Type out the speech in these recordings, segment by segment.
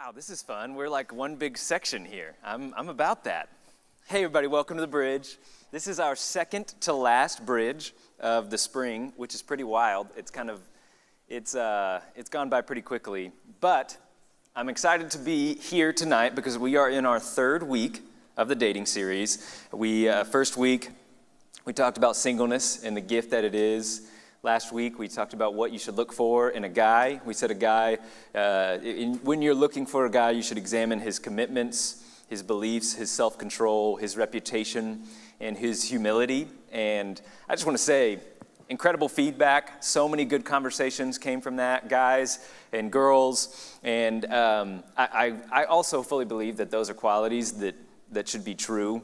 Wow, this is fun. We're like one big section here. I'm about that. Hey everybody, welcome to the bridge. This is our second to last bridge of the spring, which is pretty wild. It's gone by pretty quickly, but I'm excited to be here tonight because we are in our third week of the dating series. First week, we talked about singleness and the gift that it is. Last week, we talked about what you should look for in a guy. We said when you're looking for a guy, you should examine his commitments, his beliefs, his self-control, his reputation, and his humility. And I just want to say, incredible feedback. So many good conversations came from that, guys and girls. And I also fully believe that those are qualities that should be true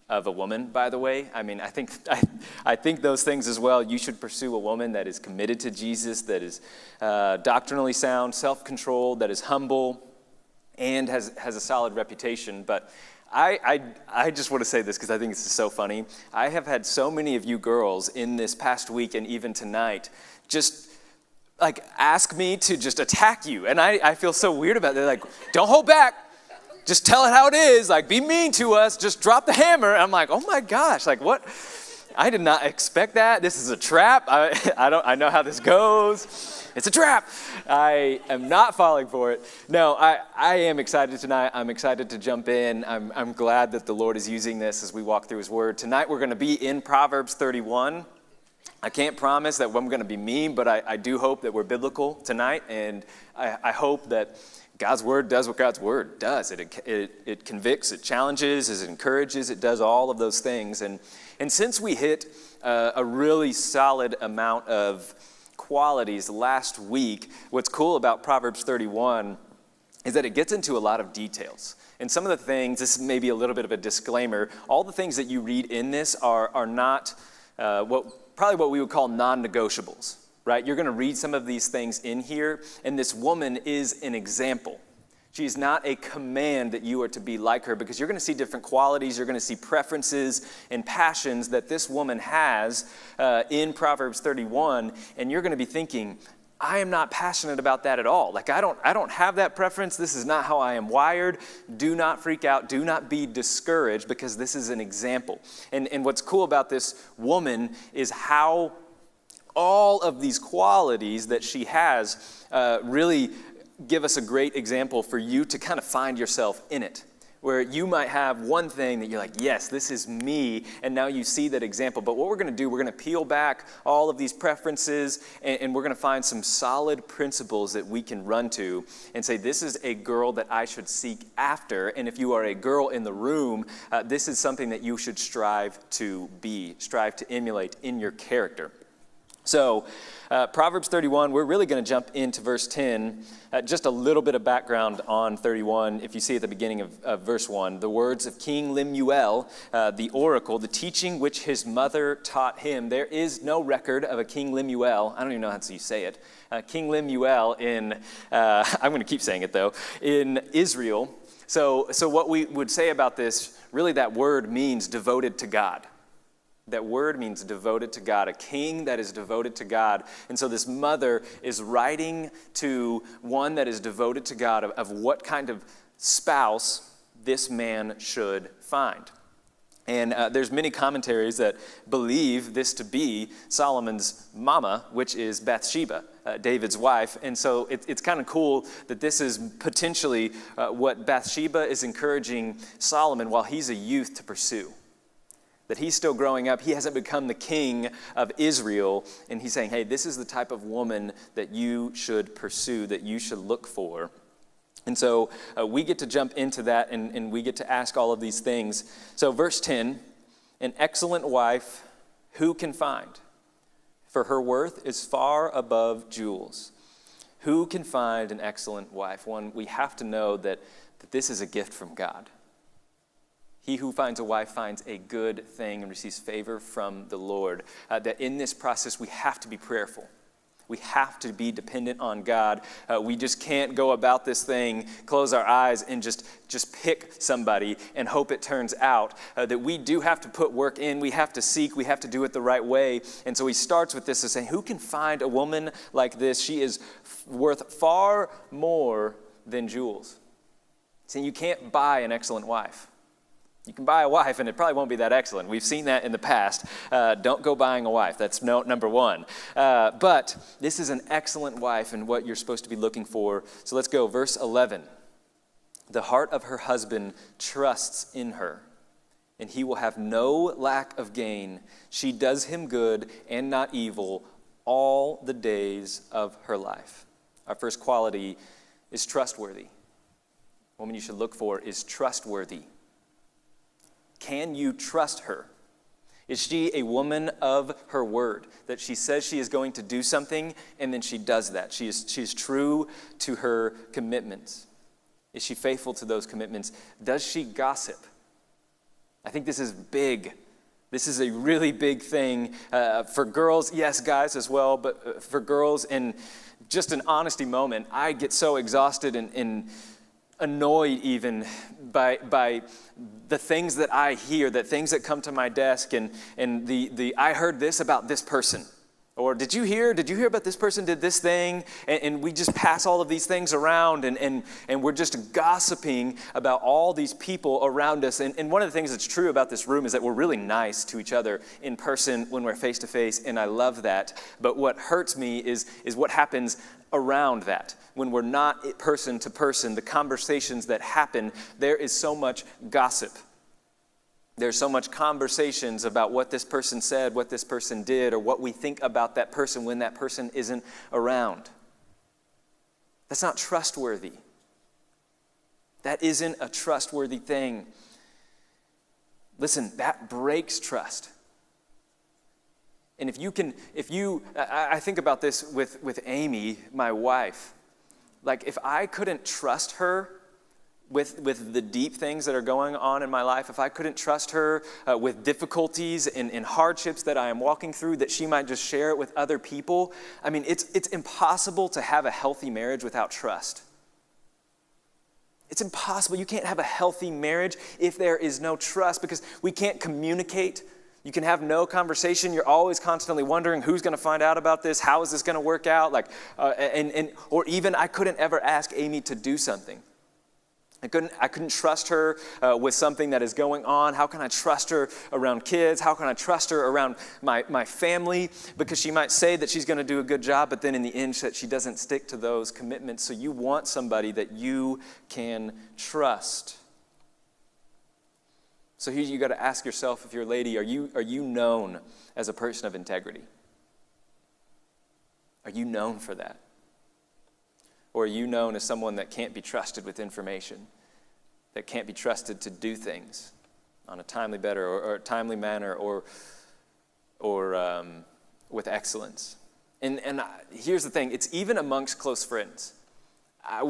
of a woman, by the way. I mean, I think those things as well. You should pursue a woman that is committed to Jesus, that is doctrinally sound, self-controlled, that is humble, and has a solid reputation. But I just want to say this because I think this is so funny. I have had so many of you girls in this past week and even tonight just like ask me to just attack you. And I feel so weird about it. They're like, don't hold back. Just tell it how it is, like be mean to us, just drop the hammer. I'm like, oh my gosh, like what? I did not expect that. This is a trap. I know how this goes. It's a trap. I am not falling for it. No, I am excited tonight. I'm excited to jump in. I'm glad that the Lord is using this as we walk through his word. Tonight we're going to be in Proverbs 31. I can't promise that I'm going to be mean, but I do hope that we're biblical tonight, and I hope that God's word does what God's word does. It convicts, it challenges, it encourages, it does all of those things. And since we hit a really solid amount of qualities last week, what's cool about Proverbs 31 is that it gets into a lot of details. And some of the things, this may be a little bit of a disclaimer, all the things that you read in this are not probably what we would call non-negotiables. Right? You're going to read some of these things in here, and this woman is an example. She is not a command that you are to be like her, because you're going to see different qualities, you're going to see preferences and passions that this woman has in Proverbs 31, and you're going to be thinking, I am not passionate about that at all. Like I don't have that preference. This is not how I am wired. Do not freak out. Do not be discouraged, because this is an example. And what's cool about this woman is how all of these qualities that she has really give us a great example for you to kind of find yourself in it, where you might have one thing that you're like, yes, this is me, and now you see that example. But what we're going to do, we're going to peel back all of these preferences, and we're going to find some solid principles that we can run to and say, this is a girl that I should seek after. And if you are a girl in the room, this is something that you should strive to emulate in your character. So, Proverbs 31, we're really going to jump into verse 10. Just a little bit of background on 31. If you see at the beginning of verse 1, the words of King Lemuel, the oracle, the teaching which his mother taught him. There is no record of a King Lemuel. I don't even know how you say it. King Lemuel I'm going to keep saying it though, in Israel. So what we would say about this, really that word means devoted to God. That word means devoted to God, a king that is devoted to God. And so this mother is writing to one that is devoted to God of what kind of spouse this man should find. And there's many commentaries that believe this to be Solomon's mama, which is Bathsheba, David's wife. And so it's kind of cool that this is potentially what Bathsheba is encouraging Solomon while he's a youth to pursue. That he's still growing up. He hasn't become the king of Israel. And he's saying, hey, this is the type of woman that you should pursue, that you should look for. And so we get to jump into that, and we get to ask all of these things. So verse 10, an excellent wife, who can find? For her worth is far above jewels. Who can find an excellent wife? One, we have to know that this is a gift from God. He who finds a wife finds a good thing and receives favor from the Lord. That in this process, we have to be prayerful. We have to be dependent on God. We just can't go about this thing, close our eyes, and just pick somebody and hope it turns out. That we do have to put work in. We have to seek. We have to do it the right way. And so he starts with this to say, who can find a woman like this? She is worth far more than jewels. See, you can't buy an excellent wife. You can buy a wife, and it probably won't be that excellent. We've seen that in the past. Don't go buying a wife. That's note number one. But this is an excellent wife and what you're supposed to be looking for. So let's go. Verse 11. The heart of her husband trusts in her, and he will have no lack of gain. She does him good and not evil all the days of her life. Our first quality is trustworthy. The woman you should look for is trustworthy. Can you trust her? Is she a woman of her word? That she says she is going to do something and then she does that. She is true to her commitments. Is she faithful to those commitments? Does she gossip? I think this is big. This is a really big thing for girls, yes, guys as well, but for girls, and just an honesty moment, I get so exhausted and annoyed even by the things that I hear, the things that come to my desk, and the I heard this about this person. Or did you hear about this person did this thing? And we just pass all of these things around and we're just gossiping about all these people around us. And one of the things that's true about this room is that we're really nice to each other in person when we're face to face, and I love that. But what hurts me is what happens around that. When we're not person to person, the conversations that happen, there is so much gossip. There's so much conversations about what this person said, what this person did, or what we think about that person when that person isn't around. That's not trustworthy. That isn't a trustworthy thing. Listen, that breaks trust. And I think about this with Amy, my wife. Like, if I couldn't trust her with the deep things that are going on in my life, if I couldn't trust her with difficulties and hardships that I am walking through, that she might just share it with other people, I mean, it's impossible to have a healthy marriage without trust. It's impossible. You can't have a healthy marriage if there is no trust, because we can't communicate. You can have no conversation. You're always constantly wondering who's going to find out about this. How is this going to work out? Or even I couldn't ever ask Amy to do something. I couldn't trust her with something that is going on. How can I trust her around kids? How can I trust her around my family? Because she might say that she's going to do a good job, but then in the end she doesn't stick to those commitments. So you want somebody that you can trust. So here you got to ask yourself, if you're a lady, are you known as a person of integrity? Are you known for that? Or are you known as someone that can't be trusted with information, that can't be trusted to do things on a timely manner or with excellence? And here's the thing, it's even amongst close friends.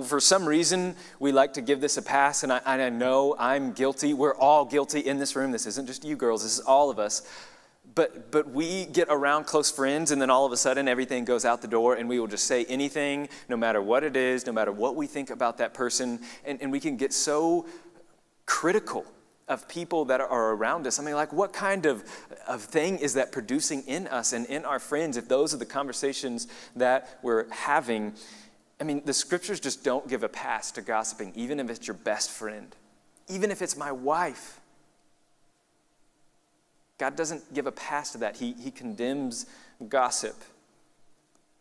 For some reason, we like to give this a pass, and I know I'm guilty. We're all guilty in this room. This isn't just you girls, this is all of us. But we get around close friends, and then all of a sudden everything goes out the door, and we will just say anything, no matter what it is, no matter what we think about that person, and we can get so critical of people that are around us. I mean, like, what kind of thing is that producing in us and in our friends if those are the conversations that we're having? I mean, the scriptures just don't give a pass to gossiping, even if it's your best friend, even if it's my wife. God doesn't give a pass to that. He condemns gossip.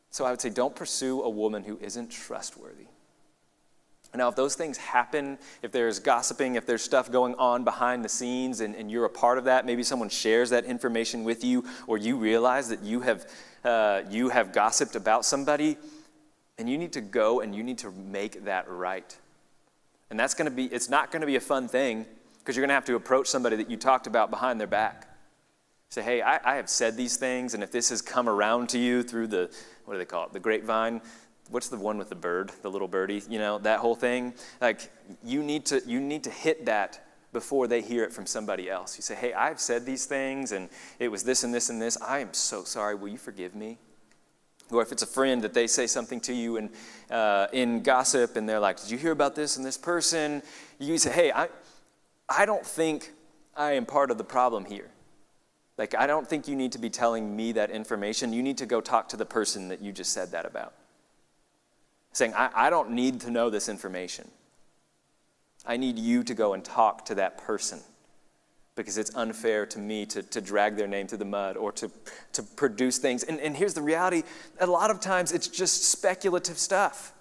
So I would say don't pursue a woman who isn't trustworthy. Now, if those things happen, if there's gossiping, if there's stuff going on behind the scenes and you're a part of that, maybe someone shares that information with you, or you realize that you have gossiped about somebody, and you need to go and you need to make that right. And it's not going to be a fun thing, because you're going to have to approach somebody that you talked about behind their back. Say, hey, I have said these things, and if this has come around to you through what do they call it, the grapevine? What's the one with the bird, the little birdie? That whole thing. Like, you need to hit that before they hear it from somebody else. You say, hey, I've said these things, and it was this and this and this. I am so sorry. Will you forgive me? Or if it's a friend that they say something to you and in gossip, and they're like, did you hear about this and this person? You say, hey, I don't think I am part of the problem here. Like, I don't think you need to be telling me that information. You need to go talk to the person that you just said that about. Saying, I don't need to know this information. I need you to go and talk to that person because it's unfair to me to drag their name through the mud or to produce things. And here's the reality. A lot of times it's just speculative stuff.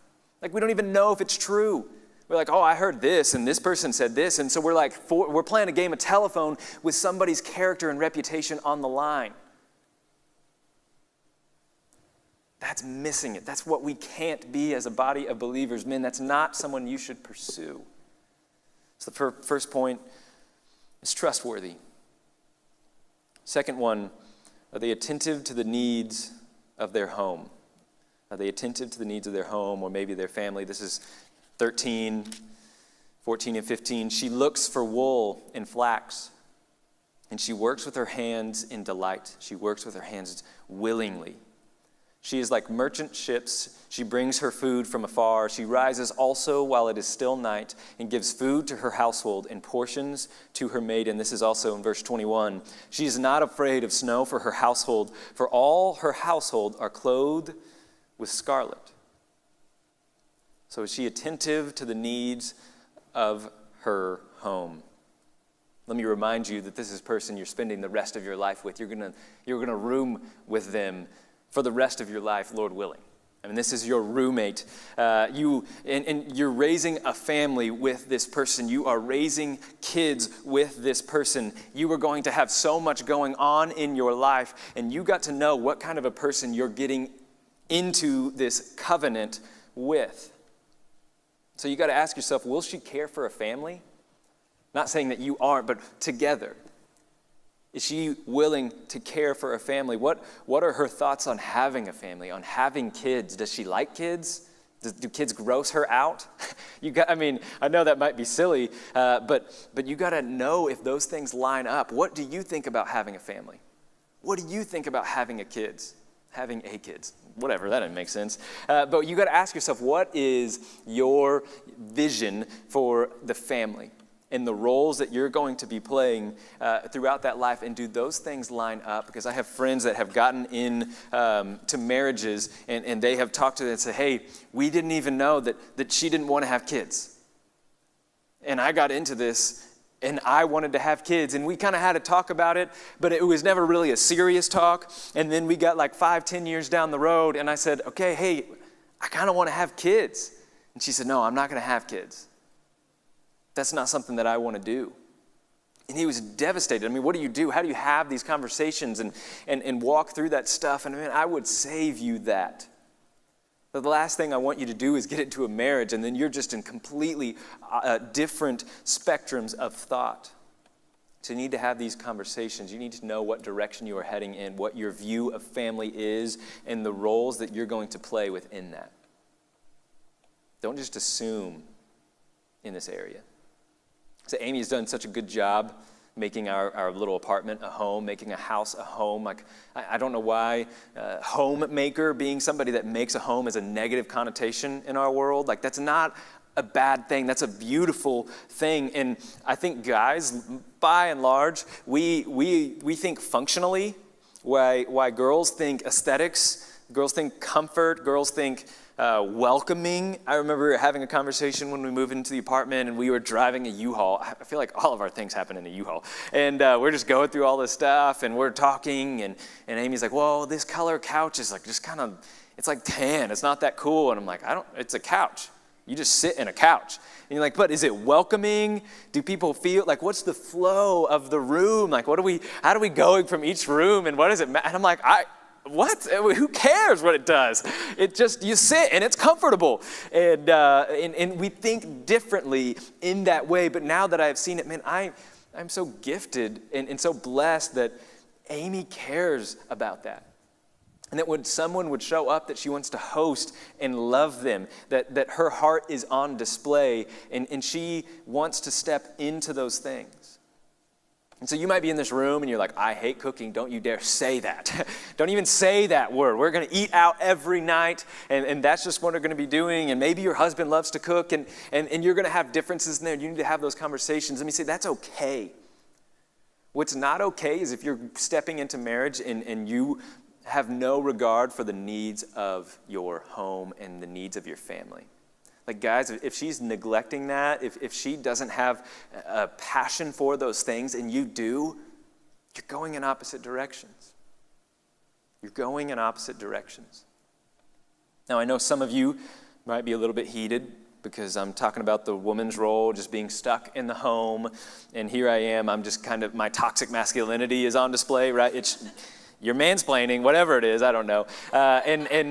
Like we don't even know if it's true. We're like, oh, I heard this and this person said this. And so we're playing a game of telephone with somebody's character and reputation on the line. That's missing it. That's what we can't be as a body of believers. Men, that's not someone you should pursue. So the first point is trustworthy. Second one, are they attentive to the needs of their home? Are they attentive to the needs of their home or maybe their family? This is 13, 14, and 15. She looks for wool and flax, and she works with her hands in delight. She works with her hands willingly. She is like merchant ships. She brings her food from afar. She rises also while it is still night and gives food to her household and portions to her maiden. This is also in verse 21. She is not afraid of snow for her household, for all her household are clothed with scarlet. So is she attentive to the needs of her home? Let me remind you that this is a person you're spending the rest of your life with. You're gonna room with them for the rest of your life, Lord willing. I mean, this is your roommate. You're raising a family with this person. You are raising kids with this person. You are going to have so much going on in your life, and you got to know what kind of a person you're getting into this covenant with. So you got to ask yourself, will she care for a family? Not saying that you aren't, but together. Is she willing to care for a family? What are her thoughts on having a family, on having kids? Does she like kids? Do kids gross her out? I know that might be silly, but you got to know if those things line up. What do you think about having a family? What do you think about having a kids? Having a kids? Whatever, that didn't make sense. But you got to ask yourself, what is your vision for the family and the roles that you're going to be playing throughout that life? And do those things line up? Because I have friends that have gotten in to marriages and they have talked to them and said, hey, we didn't even know that she didn't want to have kids. And I got into this and I wanted to have kids, and we kind of had a talk about it, but it was never really a serious talk. And then we got like 5-10 years down the road, and I said, okay, hey, I kind of want to have kids. And she said, no, I'm not going to have kids. That's not something that I want to do. And he was devastated. I mean, what do you do? How do you have these conversations and walk through that stuff? And I would save you that. But the last thing I want you to do is get into a marriage, and then you're just in completely different spectrums of thought. So you need to have these conversations. You need to know what direction you are heading in, what your view of family is, and the roles that you're going to play within that. Don't just assume in this area. So Amy has done such a good job making our little apartment a home, making a house a home. Like, I don't know why homemaker, being somebody that makes a home, is a negative connotation in our world. Like, that's not a bad thing. That's a beautiful thing. And I think guys, by and large, we think functionally, why girls think aesthetics, girls think comfort, girls think welcoming. I remember having a conversation when we moved into the apartment and we were driving a U-Haul. I feel like all of our things happen in a U-Haul. And we're just going through all this stuff and we're talking and Amy's like, well, this color couch is like just kind of, it's like tan. It's not that cool. And I'm like, it's a couch. You just sit in a couch. And you're like, but is it welcoming? Do people feel, like, what's the flow of the room? Like, how do we going from each room and what does it matter? And I'm like, what? Who cares what it does? It just, you sit and it's comfortable. And we think differently in that way. But now that I've seen it, man, I'm so gifted and so blessed that Amy cares about that. And that when someone would show up that she wants to host and love them, that her heart is on display and she wants to step into those things. And so you might be in this room and you're like, I hate cooking. Don't you dare say that. Don't even say that word. We're going to eat out every night and that's just what we're going to be doing. And maybe your husband loves to cook and you're going to have differences in there. You need to have those conversations. Let me say that's okay. What's not okay is if you're stepping into marriage and you have no regard for the needs of your home and the needs of your family. Like, guys, if she's neglecting that, if she doesn't have a passion for those things and you do, you're going in opposite directions. You're going in opposite directions. Now, I know some of you might be a little bit heated because I'm talking about the woman's role, just being stuck in the home. And here I am, I'm just kind of, my toxic masculinity is on display, right? You're mansplaining, whatever it is, I don't know.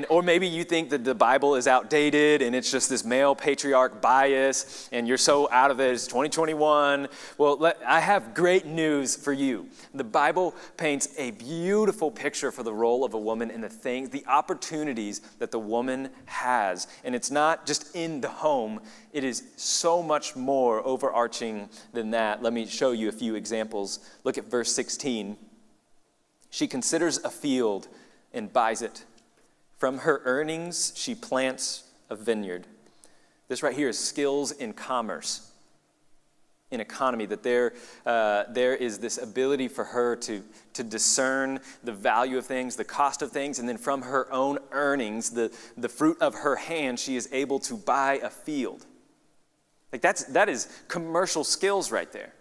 Or maybe you think that the Bible is outdated and it's just this male patriarch bias and you're so out of it, it's 2021. Well, I have great news for you. The Bible paints a beautiful picture for the role of a woman and the opportunities that the woman has. And it's not just in the home, it is so much more overarching than that. Let me show you a few examples. Look at verse 16. She considers a field and buys it. From her earnings, she plants a vineyard. This right here is skills in commerce, in economy, that there is this ability for her to discern the value of things, the cost of things, and then from her own earnings, the fruit of her hand, she is able to buy a field. Like that is commercial skills right there.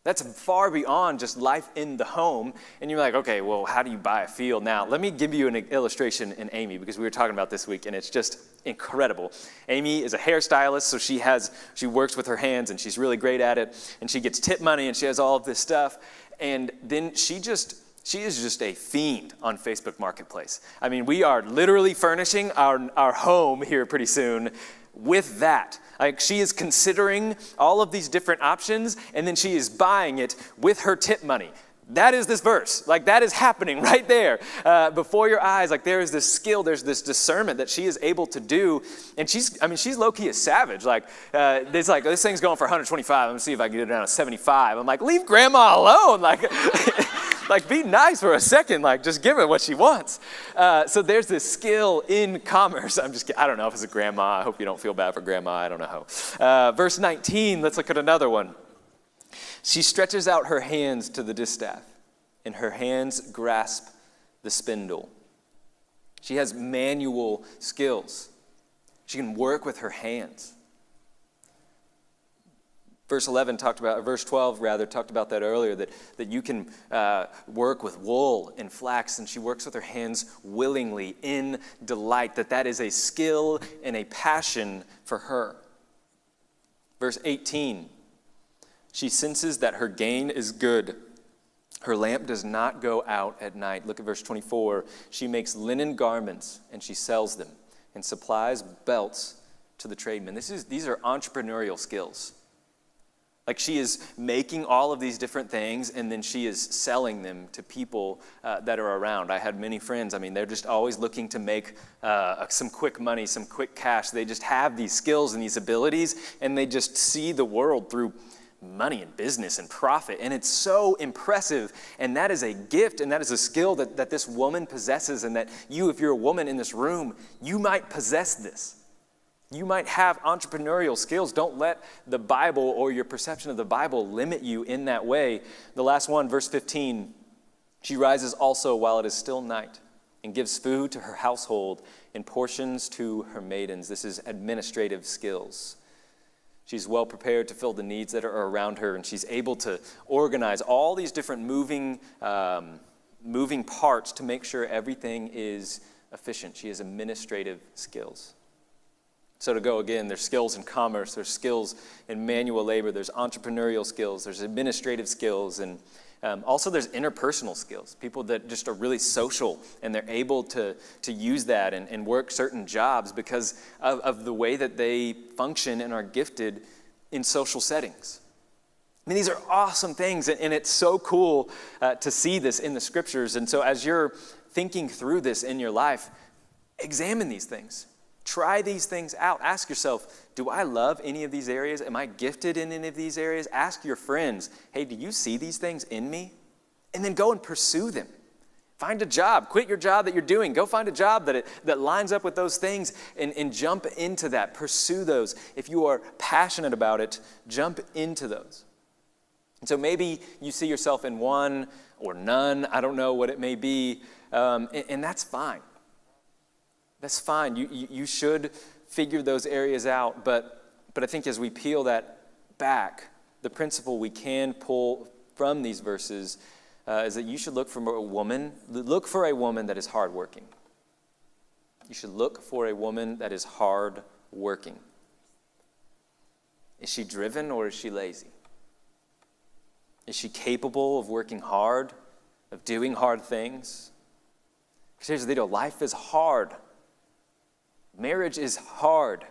That's far beyond just life in the home. And you're like, okay, well, how do you buy a field? Now, let me give you an illustration in Amy, because we were talking about this week, and it's just incredible. Amy is a hairstylist, so she works with her hands, and she's really great at it. And she gets tip money, and she has all of this stuff. And then she is just a fiend on Facebook Marketplace. I mean, we are literally furnishing our home here pretty soon with that. Like, she is considering all of these different options, and then she is buying it with her tip money. That is this verse. Like, that is happening right there before your eyes. Like, there is this skill, there's this discernment that she is able to do. And she's low-key a savage. Like, it's like, this thing's going for 125. Let me see if I can get it down to 75. I'm like, leave grandma alone. Like, like, be nice for a second. Like, just give her what she wants. So there's this skill in commerce. I don't know if it's a grandma. I hope you don't feel bad for grandma. I don't know how. Verse 19, let's look at another one. She stretches out her hands to the distaff, and her hands grasp the spindle. She has manual skills. She can work with her hands. Verse 12 talked about that earlier, that you can work with wool and flax, and she works with her hands willingly in delight, that is a skill and a passion for her. Verse 18, she senses that her gain is good. Her lamp does not go out at night. Look at verse 24. She makes linen garments and she sells them and supplies belts to the tradesmen. These are entrepreneurial skills. Like, she is making all of these different things and then she is selling them to people that are around. I had many friends. I mean, they're just always looking to make some quick money, some quick cash. They just have these skills and these abilities, and they just see the world through money and business and profit. And it's so impressive. And that is a gift, and that is a skill that this woman possesses, and that you, if you're a woman in this room, you might possess this. You might have entrepreneurial skills. Don't let the Bible or your perception of the Bible limit you in that way. The last one, verse 15, she rises also while it is still night and gives food to her household and portions to her maidens. This is administrative skills. She's well prepared to fill the needs that are around her, and she's able to organize all these different moving parts to make sure everything is efficient. She has administrative skills. So to go again, there's skills in commerce, there's skills in manual labor, there's entrepreneurial skills, there's administrative skills, and also there's interpersonal skills. People that just are really social, and they're able to use that and work certain jobs because of the way that they function and are gifted in social settings. I mean, these are awesome things, and it's so cool to see this in the scriptures. And so as you're thinking through this in your life, examine these things. Try these things out. Ask yourself, do I love any of these areas? Am I gifted in any of these areas? Ask your friends, hey, do you see these things in me? And then go and pursue them. Find a job. Quit your job that you're doing. Go find a job that lines up with those things and jump into that. Pursue those. If you are passionate about it, jump into those. And so maybe you see yourself in one or none. I don't know what it may be. And that's fine. That's fine. You should figure those areas out. But I think as we peel that back, the principle we can pull from these verses is that you should look for a woman that is hardworking. You should look for a woman that is hardworking. Is she driven or is she lazy? Is she capable of working hard, of doing hard things? Because here's the deal, life is hard. Marriage is hard.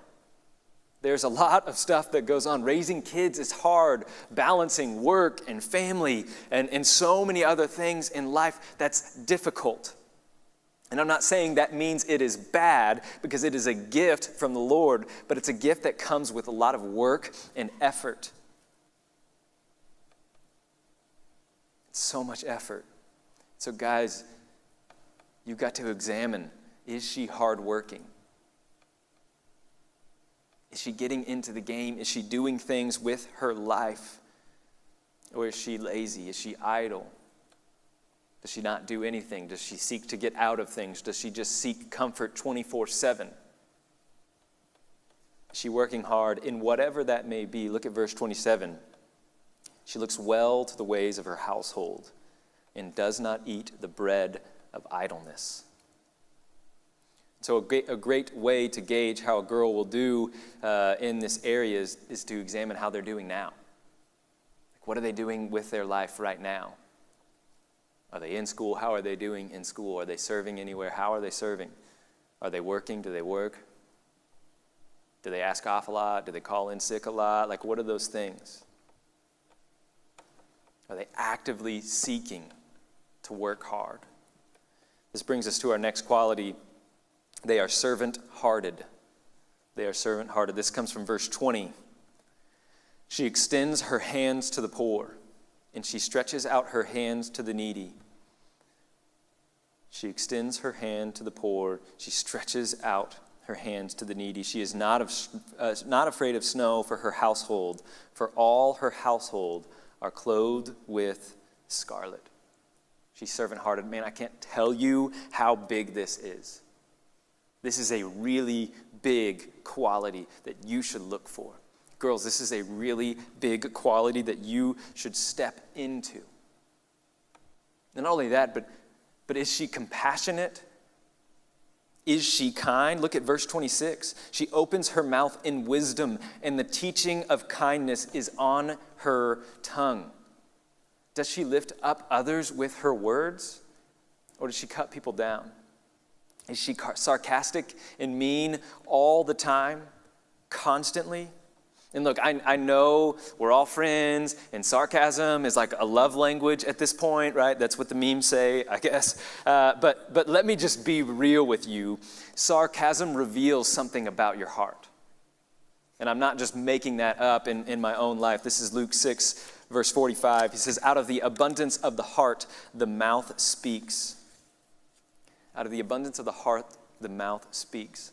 There's a lot of stuff that goes on. Raising kids is hard. Balancing work and family and so many other things in life, that's difficult. And I'm not saying that means it is bad, because it is a gift from the Lord, but it's a gift that comes with a lot of work and effort. It's so much effort. So guys, you've got to examine, is she hardworking? Is she getting into the game? Is she doing things with her life? Or is she lazy? Is she idle? Does she not do anything? Does she seek to get out of things? Does she just seek comfort 24/7? Is she working hard in whatever that may be? Look at verse 27. She looks well to the ways of her household and does not eat the bread of idleness. So a great way to gauge how a girl will do in this area is to examine how they're doing now. Like, what are they doing with their life right now? Are they in school? How are they doing in school? Are they serving anywhere? How are they serving? Are they working? Do they work? Do they ask off a lot? Do they call in sick a lot? Like, what are those things? Are they actively seeking to work hard? This brings us to our next quality. They are servant-hearted. They are servant-hearted. This comes from verse 20. She extends her hands to the poor, and she stretches out her hands to the needy. She extends her hand to the poor. She stretches out her hands to the needy. She is not afraid of snow for her household, for all her household are clothed with scarlet. She's servant-hearted. Man, I can't tell you how big this is. This is a really big quality that you should look for. Girls, this is a really big quality that you should step into. And not only that, but is she compassionate? Is she kind? Look at verse 26. She opens her mouth in wisdom, and the teaching of kindness is on her tongue. Does she lift up others with her words, or does she cut people down? Is she sarcastic and mean all the time, constantly? And look, I know we're all friends, and sarcasm is like a love language at this point, right? That's what the memes say, I guess. But let me just be real with you. Sarcasm reveals something about your heart. And I'm not just making that up in my own life. This is Luke 6, verse 45. He says, out of the abundance of the heart, the mouth speaks. Out of the abundance of the heart, the mouth speaks.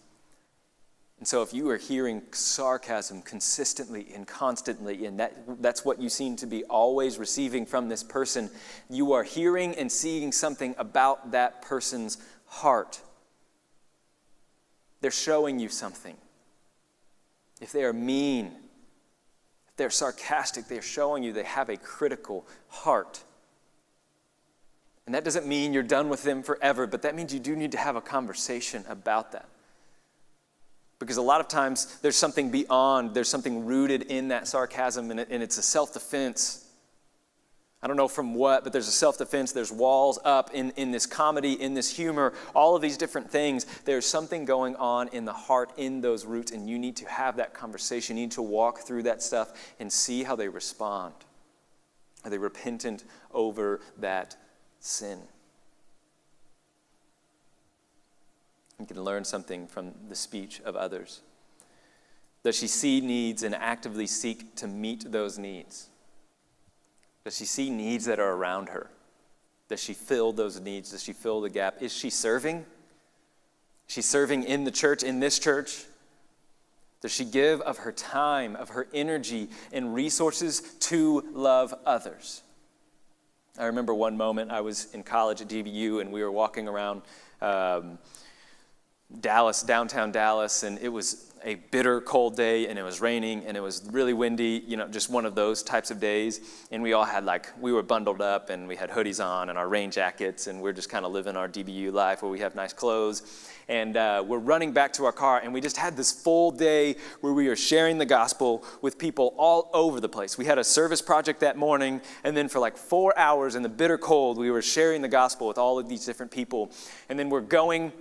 And so if you are hearing sarcasm consistently and constantly, and that's what you seem to be always receiving from this person, you are hearing and seeing something about that person's heart. They're showing you something. If they are mean, if they're sarcastic, they're showing you they have a critical heart. And that doesn't mean you're done with them forever, but that means you do need to have a conversation about that. Because a lot of times there's something beyond, there's something rooted in that sarcasm, and it's a self-defense. I don't know from what, but there's a self-defense. There's walls up in this comedy, in this humor, all of these different things. There's something going on in the heart, in those roots, and you need to have that conversation. You need to walk through that stuff and see how they respond. Are they repentant over that sin? You can learn something from the speech of others. Does she see needs and actively seek to meet those needs? Does she see needs that are around her? Does she fill those needs? Does she fill the gap? Is she serving? Is she serving in the church, in this church? Does she give of her time, of her energy and resources to love others? I remember one moment I was in college at DBU, and we were walking around Dallas, downtown Dallas, and it was a bitter cold day, and it was raining, and it was really windy, just one of those types of days. And we all had we were bundled up, and we had hoodies on and our rain jackets, and we're just kind of living our DBU life where we have nice clothes. And we're running back to our car, and we just had this full day where we were sharing the gospel with people all over the place. We had a service project that morning, and then for 4 hours in the bitter cold, we were sharing the gospel with all of these different people. And then we're going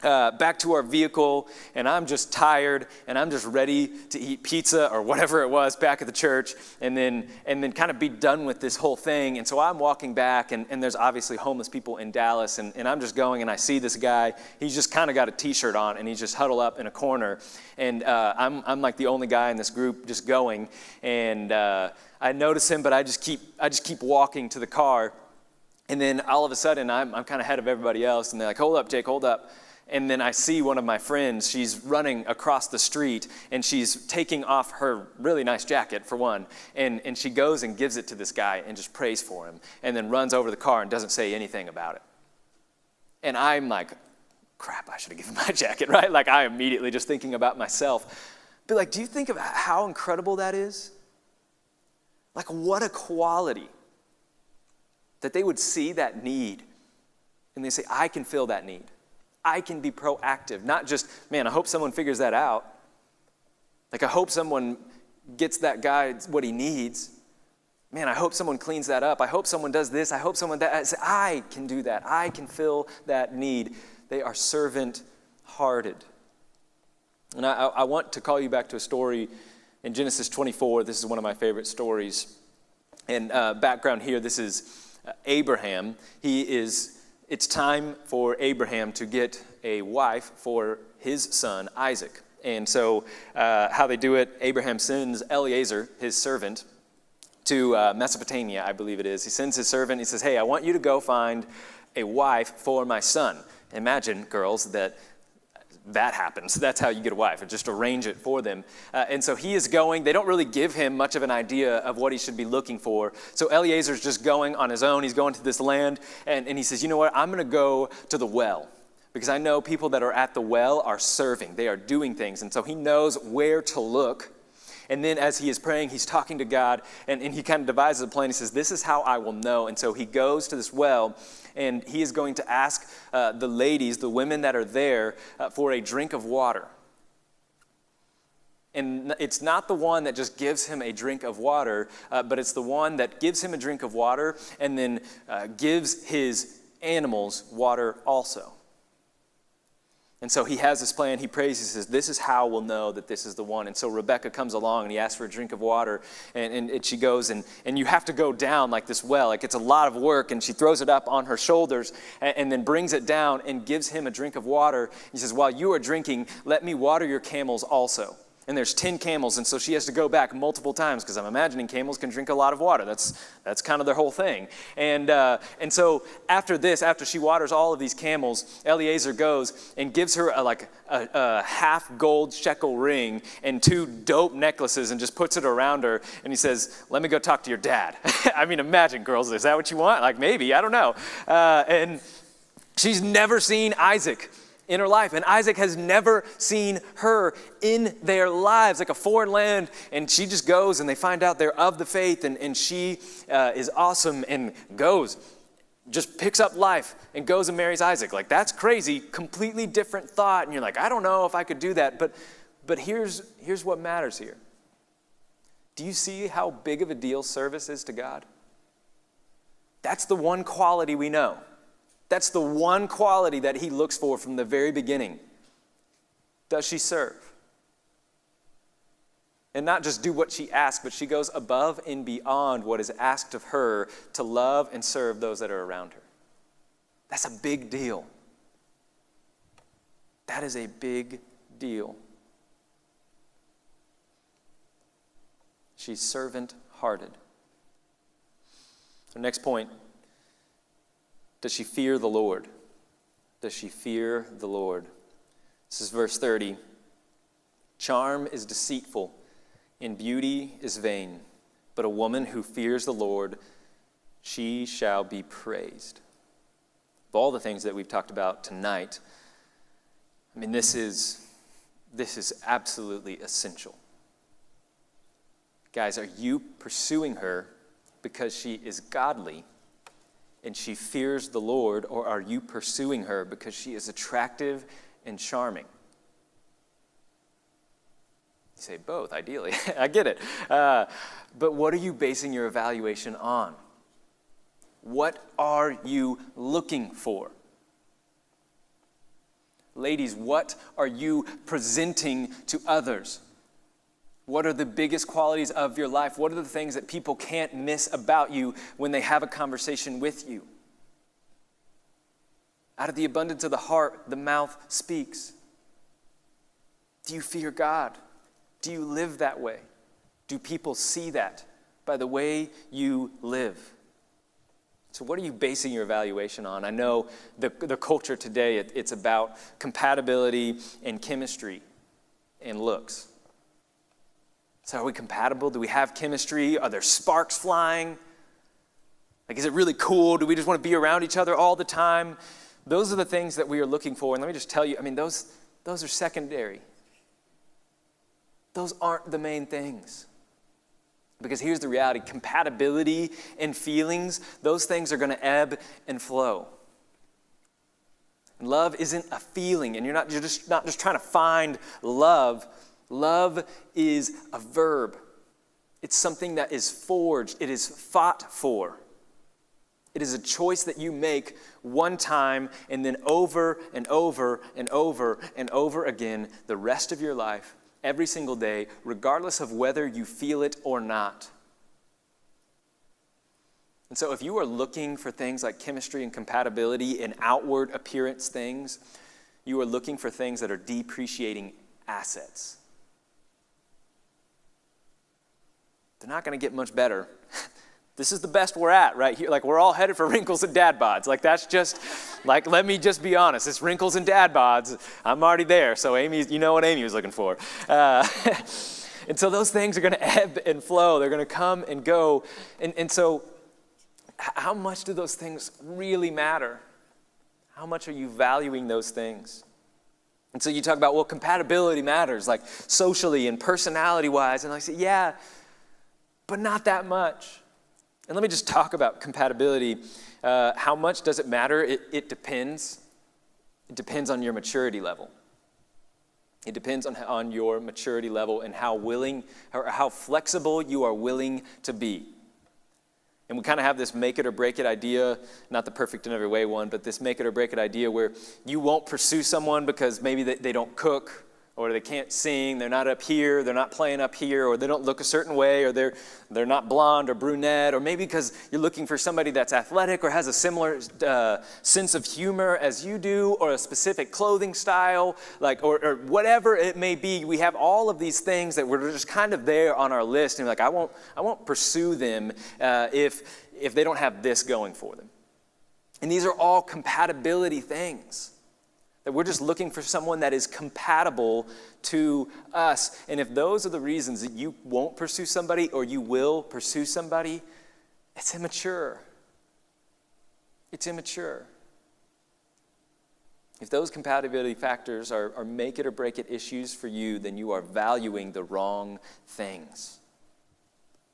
back to our vehicle, and I'm just tired, and I'm just ready to eat pizza or whatever it was back at the church, and then kind of be done with this whole thing. And so I'm walking back, and there's obviously homeless people in Dallas, and I'm just going, and I see this guy. He's just kind of got a t-shirt on, and he's just huddled up in a corner, and I'm like the only guy in this group just going, and I notice him, but I just keep walking to the car, and then all of a sudden I'm kind of ahead of everybody else, and they're like, "Hold up, Jake, hold up." And then I see one of my friends, she's running across the street, and she's taking off her really nice jacket, for one, and she goes and gives it to this guy and just prays for him, and then runs over to the car and doesn't say anything about it. And I'm like, crap, I should have given my jacket, right? I immediately just thinking about myself. But do you think of how incredible that is? What a quality that they would see that need, and they say, I can fill that need. I can be proactive, not just, man, I hope someone figures that out. I hope someone gets that guy what he needs. Man, I hope someone cleans that up. I hope someone does this. I hope someone that. I can do that. I can fill that need. They are servant-hearted. And I want to call you back to a story in Genesis 24. This is one of my favorite stories. And background here, this is Abraham. It's time for Abraham to get a wife for his son, Isaac. And so how they do it, Abraham sends Eliezer, his servant, to Mesopotamia, I believe it is. He sends his servant, he says, hey, I want you to go find a wife for my son. Imagine, girls, that happens. That's how you get a wife, just arrange it for them. And so he is going. They don't really give him much of an idea of what he should be looking for. So Eliezer's just going on his own. He's going to this land, and he says, you know what, I'm going to go to the well, because I know people that are at the well are serving. They are doing things, and so he knows where to look. And then as he is praying, he's talking to God, and he kind of devises a plan. He says, this is how I will know. And so he goes to this well, and he is going to ask the ladies, the women that are there, for a drink of water. And it's not the one that just gives him a drink of water, but it's the one that gives him a drink of water and then gives his animals water also. And so he has this plan. He prays. He says, this is how we'll know that this is the one. And so Rebecca comes along, and he asks for a drink of water. And she goes, and you have to go down this well. It's a lot of work. And she throws it up on her shoulders and then brings it down and gives him a drink of water. He says, while you are drinking, let me water your camels also. And there's 10 camels, and so she has to go back multiple times, because I'm imagining camels can drink a lot of water. That's kind of their whole thing. And so after this, after she waters all of these camels, Eliezer goes and gives her a half gold shekel ring and 2 dope necklaces and just puts it around her. And he says, let me go talk to your dad. I mean, imagine, girls, is that what you want? Maybe, I don't know. And she's never seen Isaac in her life, and Isaac has never seen her in their lives, a foreign land. And she just goes, and they find out they're of the faith, and she is awesome, and goes, just picks up life and goes and marries Isaac. That's crazy, completely different thought. And you're like, I don't know if I could do that, but here's what matters here. Do you see how big of a deal service is to God? That's the one quality we know. That's the one quality that he looks for from the very beginning. Does she serve? And not just do what she asks, but she goes above and beyond what is asked of her to love and serve those that are around her. That's a big deal. That is a big deal. She's servant-hearted. Our next point. Does she fear the Lord? Does she fear the Lord? This is verse 30. Charm is deceitful, and beauty is vain, but a woman who fears the Lord, she shall be praised. Of all the things that we've talked about tonight, I mean, this is absolutely essential. Guys, are you pursuing her because she is godly and she fears the Lord, or are you pursuing her because she is attractive and charming? You say both, ideally. I get it. But what are you basing your evaluation on? What are you looking for? Ladies, what are you presenting to others? What are the biggest qualities of your life? What are the things that people can't miss about you when they have a conversation with you? Out of the abundance of the heart, the mouth speaks. Do you fear God? Do you live that way? Do people see that by the way you live? So what are you basing your evaluation on? I know the culture today, it's about compatibility and chemistry and looks. So are we compatible? Do we have chemistry? Are there sparks flying? Like, is it really cool? Do we just want to be around each other all the time? Those are the things that we are looking for. And let me just tell you, I mean, those are secondary. Those aren't the main things. Because here's the reality, compatibility and feelings, those things are going to ebb and flow. And love isn't a feeling, and you're just not just trying to find love. Love is a verb. It's something that is forged. It is fought for. It is a choice that you make one time and then over and over and over and over again the rest of your life, every single day, regardless of whether you feel it or not. And so if you are looking for things like chemistry and compatibility and outward appearance things, you are looking for things that are depreciating assets. They're not going to get much better. This is the best we're at right here. Like, we're all headed for wrinkles and dad bods. Like, that's just, like, let me just be honest. It's wrinkles and dad bods. I'm already there. So Amy, you know what Amy was looking for. And so those things are going to ebb and flow. They're going to come and go. And so how much do those things really matter? How much are you valuing those things? And so you talk about, well, compatibility matters, like socially and personality-wise. And I say, yeah, but not that much. And let me just talk about compatibility. How much does it matter? It depends. It depends on your maturity level. It depends on your maturity level and how willing or how flexible you are willing to be. And we kind of have this make it or break it idea, not the perfect in every way one, but this make it or break it idea where you won't pursue someone because maybe they don't cook, or they can't sing, they're not up here, they're not playing up here, or they don't look a certain way, or they're not blonde or brunette, or maybe because you're looking for somebody that's athletic or has a similar sense of humor as you do, or a specific clothing style, like or whatever it may be. We have all of these things that we're just kind of there on our list, and like I won't pursue them if they don't have this going for them. And these are all compatibility things. That we're just looking for someone that is compatible to us. And if those are the reasons that you won't pursue somebody or you will pursue somebody, it's immature. It's immature. If those compatibility factors are make it or break it issues for you, then you are valuing the wrong things.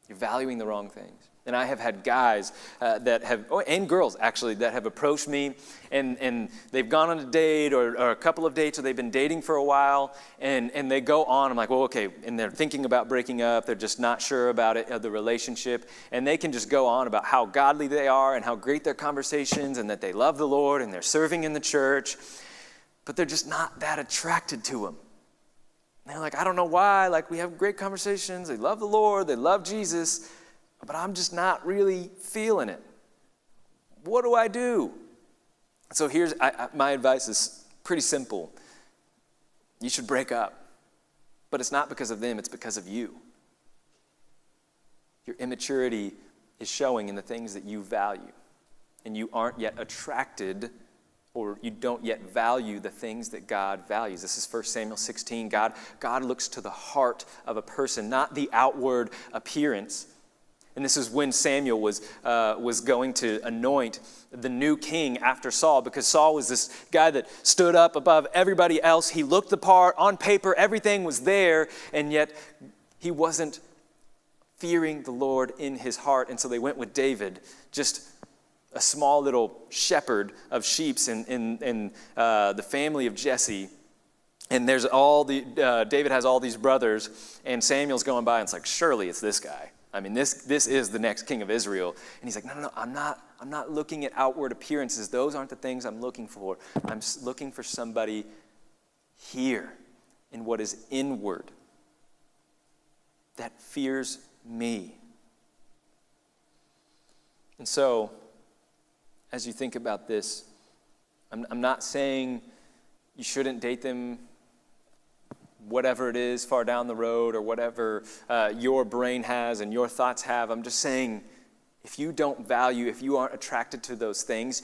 You're valuing the wrong things. And I have had guys and girls actually, that have approached me and they've gone on a date or a couple of dates, or they've been dating for a while, and they go on. I'm like, well, okay. And they're thinking about breaking up. They're just not sure about it, the relationship. And they can just go on about how godly they are and how great their conversations and that they love the Lord and they're serving in the church. But they're just not that attracted to him. And they're like, I don't know why. Like, we have great conversations. They love the Lord. They love Jesus. But I'm just not really feeling it. What do I do? So here's my advice is pretty simple. You should break up. But it's not because of them, it's because of you. Your immaturity is showing in the things that you value. And you aren't yet attracted, or you don't yet value the things that God values. This is 1 Samuel 16. God looks to the heart of a person, not the outward appearance. And this is when Samuel was going to anoint the new king after Saul, because Saul was this guy that stood up above everybody else. He looked the part. On paper, everything was there, and yet he wasn't fearing the Lord in his heart. And so they went with David, just a small little shepherd of sheep in the family of Jesse. And there's David has all these brothers, and Samuel's going by, and it's like, surely it's this guy. I mean, this is the next king of Israel. And he's like, no, I'm not looking at outward appearances. Those aren't the things I'm looking for. I'm looking for somebody here in what is inward that fears me. And so, as you think about this, I'm not saying you shouldn't date them, whatever it is far down the road, or whatever your brain has and your thoughts have. I'm just saying, if you don't value, if you aren't attracted to those things,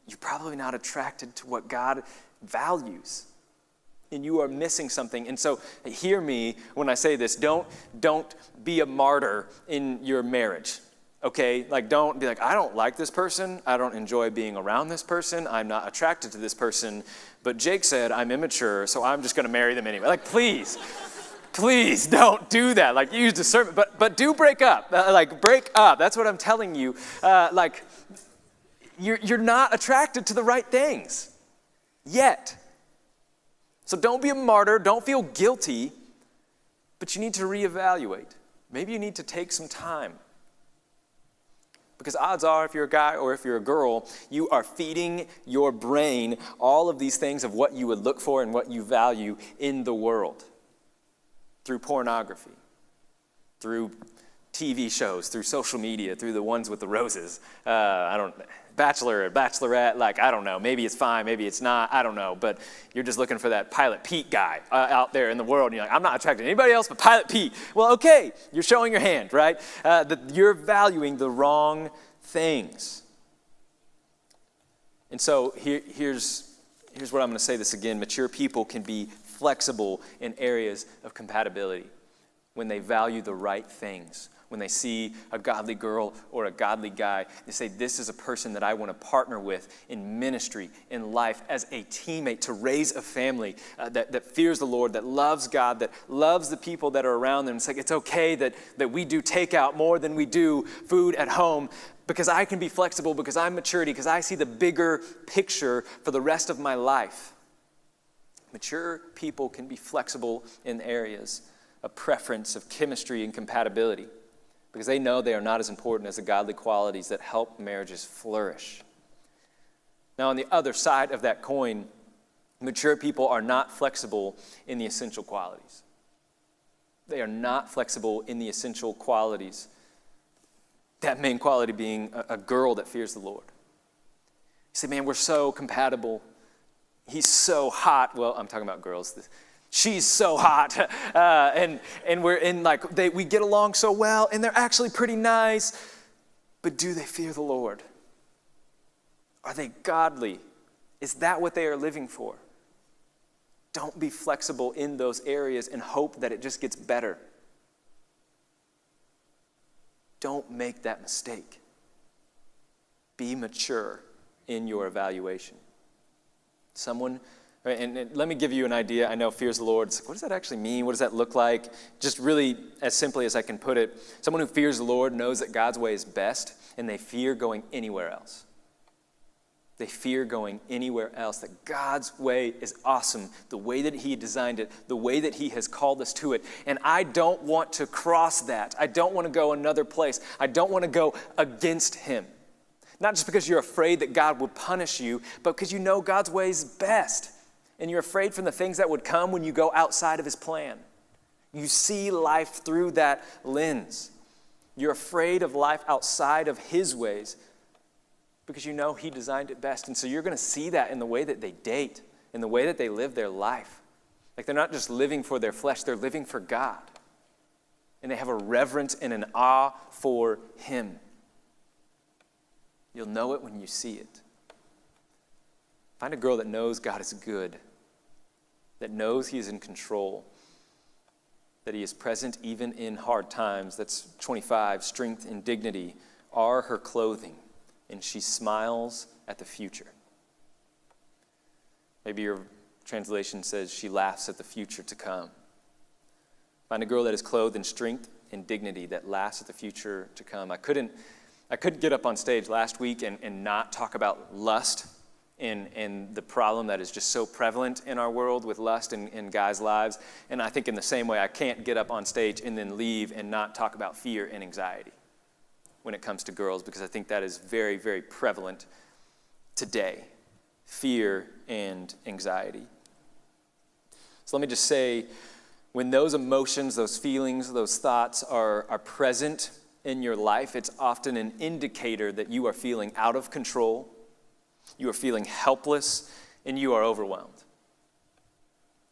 you're probably not attracted to what God values. And you are missing something. And so hear me when I say this. Don't be a martyr in your marriage. Okay? Like, don't be like, I don't like this person. I don't enjoy being around this person. I'm not attracted to this person. But Jake said I'm immature, so I'm just going to marry them anyway. Like, please don't do that. Like, use discernment. But do break up. Break up. That's what I'm telling you. You're not attracted to the right things yet. So don't be a martyr. Don't feel guilty. But you need to reevaluate. Maybe you need to take some time. Because odds are, if you're a guy or if you're a girl, you are feeding your brain all of these things of what you would look for and what you value in the world. Through pornography, through TV shows, through social media, through the ones with the roses. Bachelor or Bachelorette, I don't know. Maybe it's fine, maybe it's not, I don't know. But you're just looking for that Pilot Pete guy out there in the world. And you're like, I'm not attracted to anybody else but Pilot Pete. Well, okay, you're showing your hand, right? That you're valuing the wrong things. And so here's what I'm going to say this again. Mature people can be flexible in areas of compatibility when they value the right things. When they see a godly girl or a godly guy, they say, this is a person that I want to partner with in ministry, in life, as a teammate to raise a family that fears the Lord, that loves God, that loves the people that are around them. It's like, it's okay that we do takeout more than we do food at home, because I can be flexible, because I'm maturity, because I see the bigger picture for the rest of my life. Mature people can be flexible in areas of preference, of chemistry and compatibility, because they know they are not as important as the godly qualities that help marriages flourish. Now, on the other side of that coin, mature people are not flexible in the essential qualities. They are not flexible in the essential qualities. That main quality being a girl that fears the Lord. You say, man, we're so compatible. He's so hot. Well, I'm talking about girls. She's so hot, and we're in we get along so well, and they're actually pretty nice, but do they fear the Lord? Are they godly? Is that what they are living for? Don't be flexible in those areas and hope that it just gets better. Don't make that mistake. Be mature in your evaluation. And let me give you an idea. I know fears the Lord. It's like, what does that actually mean? What does that look like? Just really as simply as I can put it, someone who fears the Lord knows that God's way is best, and they fear going anywhere else. They fear going anywhere else, that God's way is awesome, the way that He designed it, the way that He has called us to it. And I don't want to cross that. I don't want to go another place. I don't want to go against Him. Not just because you're afraid that God would punish you, but because you know God's way is best. And you're afraid from the things that would come when you go outside of His plan. You see life through that lens. You're afraid of life outside of His ways because you know He designed it best. And so you're going to see that in the way that they date, in the way that they live their life. Like, they're not just living for their flesh, they're living for God. And they have a reverence and an awe for Him. You'll know it when you see it. Find a girl that knows God is good, that knows He is in control, that he is present even in hard times. That's 25. Strength and dignity are her clothing, and she smiles at the future. Maybe your translation says she laughs at the future to come. Find a girl that is clothed in strength and dignity that laughs at the future to come. I couldn't get up on stage last week and not talk about lust and the problem that is just so prevalent in our world with lust in guys' lives. And I think in the same way, I can't get up on stage and then leave and not talk about fear and anxiety when it comes to girls, because I think that is very, very prevalent today. Fear and anxiety. So let me just say, when those emotions, those feelings, those thoughts are present in your life, it's often an indicator that you are feeling out of control, you are feeling helpless, and you are overwhelmed.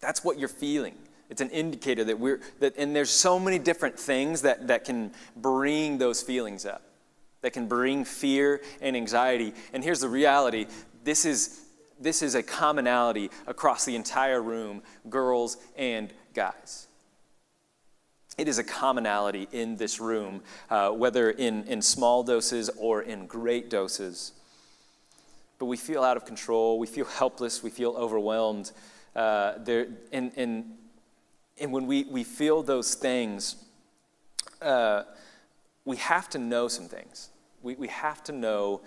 That's what you're feeling. It's an indicator and there's so many different things that can bring those feelings up, that can bring fear and anxiety. And here's the reality. This is a commonality across the entire room, girls and guys. It is a commonality in this room, whether in small doses or in great doses. But we feel out of control, we feel helpless, we feel overwhelmed. And when we feel those things, we have to know some things. We have to know,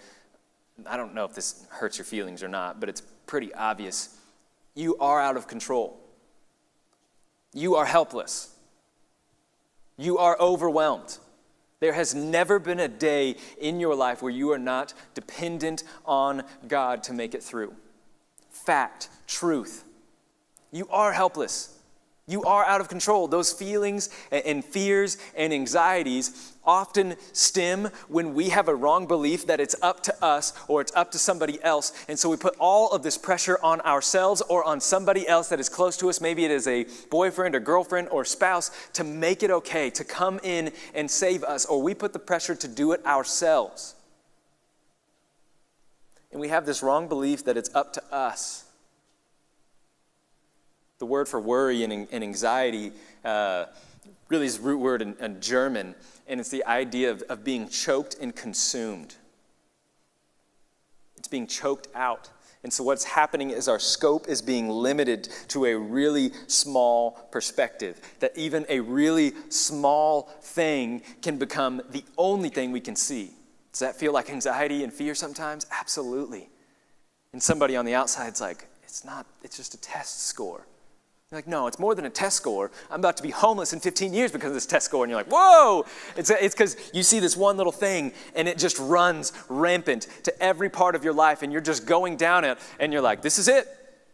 I don't know if this hurts your feelings or not, but it's pretty obvious. You are out of control. You are helpless. You are overwhelmed. There has never been a day in your life where you are not dependent on God to make it through. Fact, truth. You are helpless. You are out of control. Those feelings and fears and anxieties often stem when we have a wrong belief that it's up to us or it's up to somebody else. And so we put all of this pressure on ourselves or on somebody else that is close to us. Maybe it is a boyfriend or girlfriend or spouse to make it okay, to come in and save us. Or we put the pressure to do it ourselves. And we have this wrong belief that it's up to us. The word for worry and anxiety really is a root word in German, and it's the idea of being choked and consumed. It's being choked out. And so what's happening is our scope is being limited to a really small perspective, that even a really small thing can become the only thing we can see. Does that feel like anxiety and fear sometimes? Absolutely. And somebody on the outside's like, it's just a test score. You're like, no, it's more than a test score. I'm about to be homeless in 15 years because of this test score. And you're like, whoa! It's because you see this one little thing and it just runs rampant to every part of your life and you're just going down it and you're like, this is it.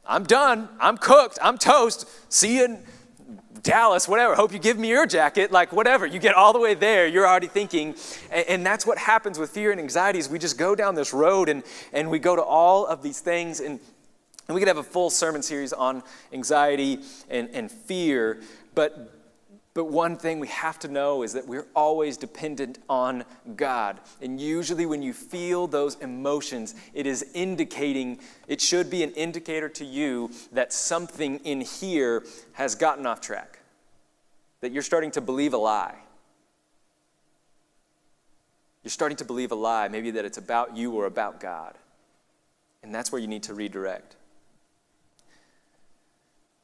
I'm done. I'm cooked. I'm toast. See you in Dallas, whatever. Hope you give me your jacket. Like, whatever. You get all the way there. You're already thinking. And that's what happens with fear and anxiety is we just go down this road and we go to all of these things and we could have a full sermon series on anxiety and fear, but one thing we have to know is that we're always dependent on God. And usually when you feel those emotions, it should be an indicator to you that something in here has gotten off track, that you're starting to believe a lie. You're starting to believe a lie, maybe that it's about you or about God. And that's where you need to redirect.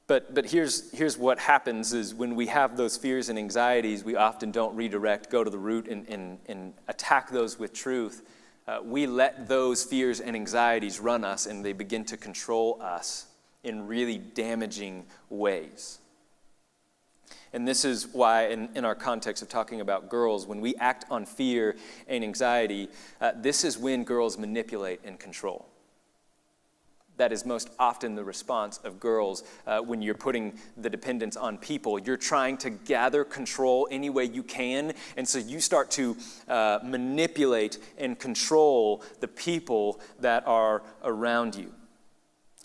But here's what happens is when we have those fears and anxieties, we often don't redirect, go to the root and attack those with truth. We let those fears and anxieties run us and they begin to control us in really damaging ways. And this is why in our context of talking about girls, when we act on fear and anxiety, this is when girls manipulate and control. That is most often the response of girls when you're putting the dependence on people. You're trying to gather control any way you can, and so you start to manipulate and control the people that are around you.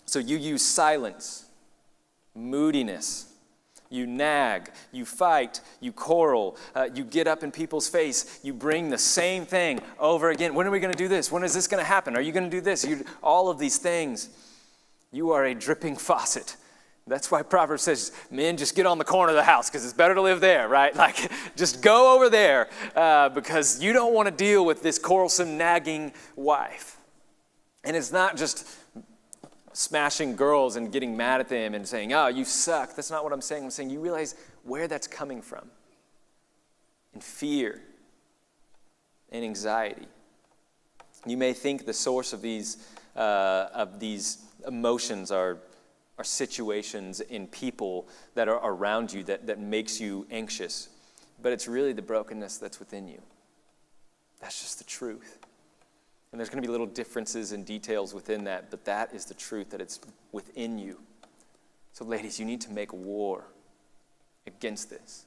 So you use silence, moodiness, you nag, you fight, you quarrel, you get up in people's face, you bring the same thing over again. When are we going to do this? When is this going to happen? Are you going to do this? All of these things. You are a dripping faucet, That's why Proverbs says, men, just get on the corner of the house because it's better to live there, right? Like, just go over there because you don't want to deal with this quarrelsome, nagging wife. And it's not just smashing girls and getting mad at them and saying, oh, you suck. That's not what I'm saying. I'm saying you realize where that's coming from. In fear and anxiety. You may think the source of these emotions are situations in people that are around you that makes you anxious. But it's really the brokenness that's within you. That's just the truth. And there's going to be little differences and details within that, but that is the truth, that it's within you. So ladies, you need to make war against this.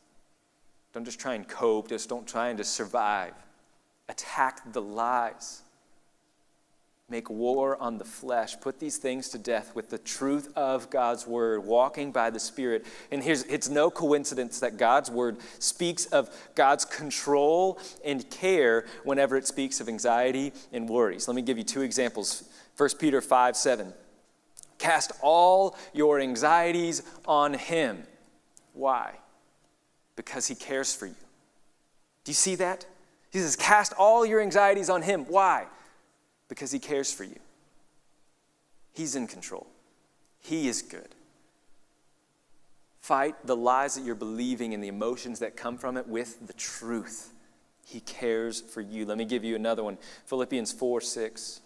Don't just try and cope, just don't try and just survive. Attack the lies. Make war on the flesh. Put these things to death with the truth of God's word, walking by the Spirit. And it's no coincidence that God's word speaks of God's control and care whenever it speaks of anxiety and worries. Let me give you two examples. 1 Peter 5:7. Cast all your anxieties on him. Why? Because he cares for you. Do you see that? He says, cast all your anxieties on him. Why? Because he cares for you. He's in control. He is good. Fight the lies that you're believing and the emotions that come from it with the truth. He cares for you. Let me give you another one. Philippians 4:6.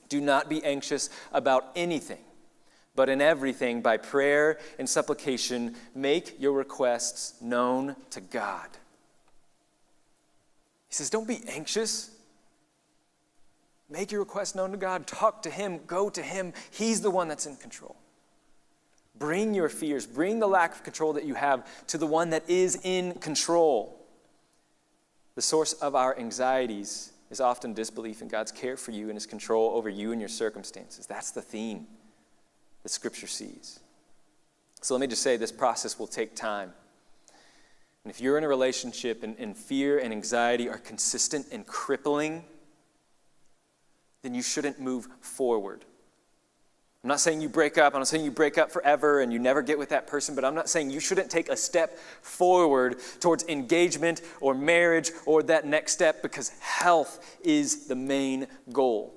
Do not be anxious about anything, but in everything, by prayer and supplication, make your requests known to God. He says, don't be anxious. Make your request known to God. Talk to him. Go to him. He's the one that's in control. Bring your fears. Bring the lack of control that you have to the one that is in control. The source of our anxieties is often disbelief in God's care for you and his control over you and your circumstances. That's the theme that Scripture sees. So let me just say this process will take time. And if you're in a relationship and fear and anxiety are consistent and crippling, then you shouldn't move forward. I'm not saying you break up. I'm not saying you break up forever and you never get with that person, but I'm not saying you shouldn't take a step forward towards engagement or marriage or that next step, because health is the main goal.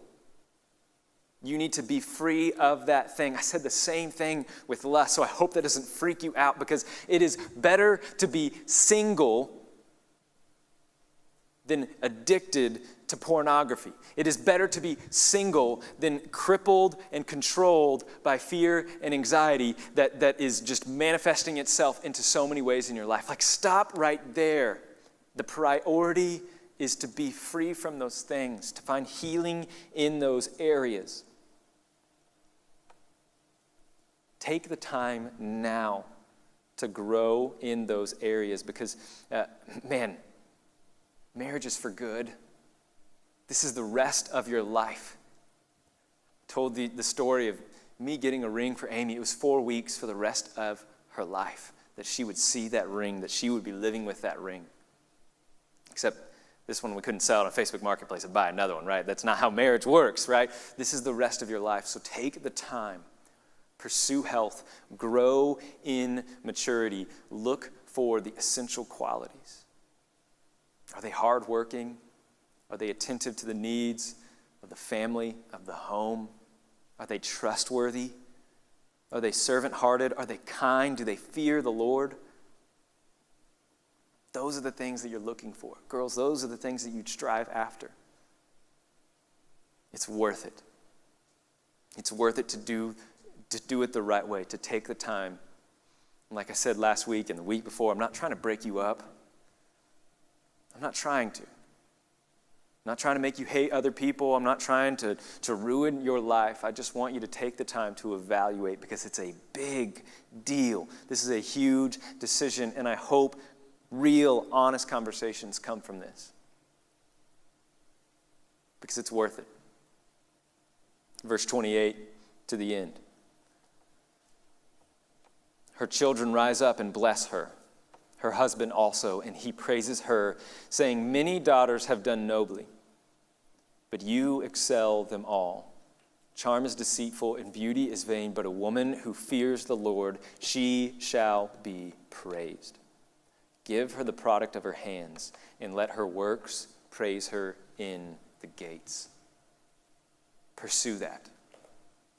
You need to be free of that thing. I said the same thing with lust, so I hope that doesn't freak you out, because it is better to be single than addicted to pornography. It is better to be single than crippled and controlled by fear and anxiety that is just manifesting itself into so many ways in your life. Like, stop right there. The priority is to be free from those things, to find healing in those areas. Take the time now to grow in those areas, because, marriage is for good. This is the rest of your life. I told the story of me getting a ring for Amy. It was 4 weeks for the rest of her life that she would see that ring, that she would be living with that ring. Except this one we couldn't sell on a Facebook Marketplace and buy another one, right? That's not how marriage works, right? This is the rest of your life. So take the time. Pursue health. Grow in maturity. Look for the essential qualities. Are they hardworking? Are they attentive to the needs of the family, of the home? Are they trustworthy? Are they servant-hearted? Are they kind? Do they fear the Lord? Those are the things that you're looking for. Girls, those are the things that you strive after. It's worth it. It's worth it to do it the right way, to take the time. And like I said last week and the week before, I'm not trying to break you up. I'm not trying to. I'm not trying to make you hate other people. I'm not trying to ruin your life. I just want you to take the time to evaluate, because it's a big deal. This is a huge decision, and I hope real, honest conversations come from this, because it's worth it. Verse 28 to the end. Her children rise up and bless her, her husband also, and he praises her, saying, many daughters have done nobly, but you excel them all. Charm is deceitful and beauty is vain, but a woman who fears the Lord, she shall be praised. Give her the product of her hands, and let her works praise her in the gates. Pursue that.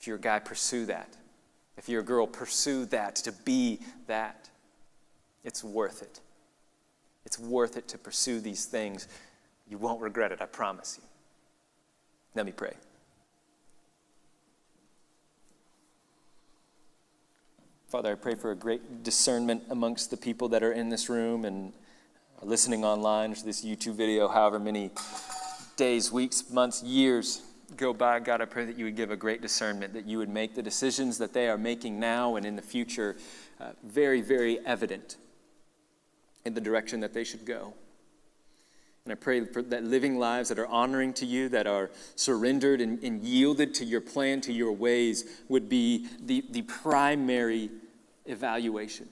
If you're a guy, pursue that. If you're a girl, pursue that, to be that. It's worth it. It's worth it to pursue these things. You won't regret it, I promise you. Let me pray. Father, I pray for a great discernment amongst the people that are in this room and are listening online to this YouTube video, however many days, weeks, months, years go by. God, I pray that you would give a great discernment, that you would make the decisions that they are making now and in the future very, very evident in the direction that they should go. And I pray for that living lives that are honoring to you, that are surrendered and yielded to your plan, to your ways, would be the primary evaluation.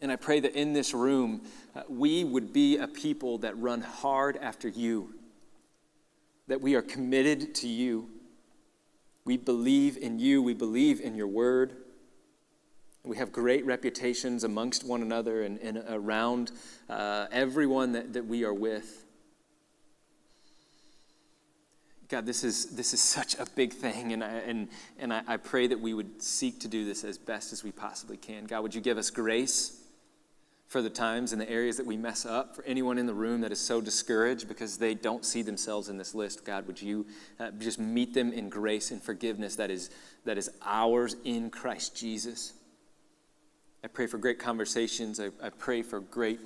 And I pray that in this room, we would be a people that run hard after you, that we are committed to you. We believe in you. We believe in your word. We have great reputations amongst one another and around everyone that we are with. God, this is such a big thing, and I pray that we would seek to do this as best as we possibly can. God, would you give us grace for the times and the areas that we mess up? For anyone in the room that is so discouraged because they don't see themselves in this list, God, would you just meet them in grace and forgiveness that is ours in Christ Jesus? I pray for great conversations. I pray for great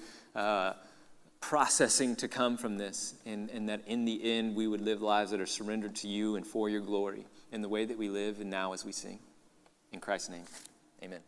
processing to come from this, and that in the end we would live lives that are surrendered to you and for your glory in the way that we live and now as we sing. In Christ's name, amen.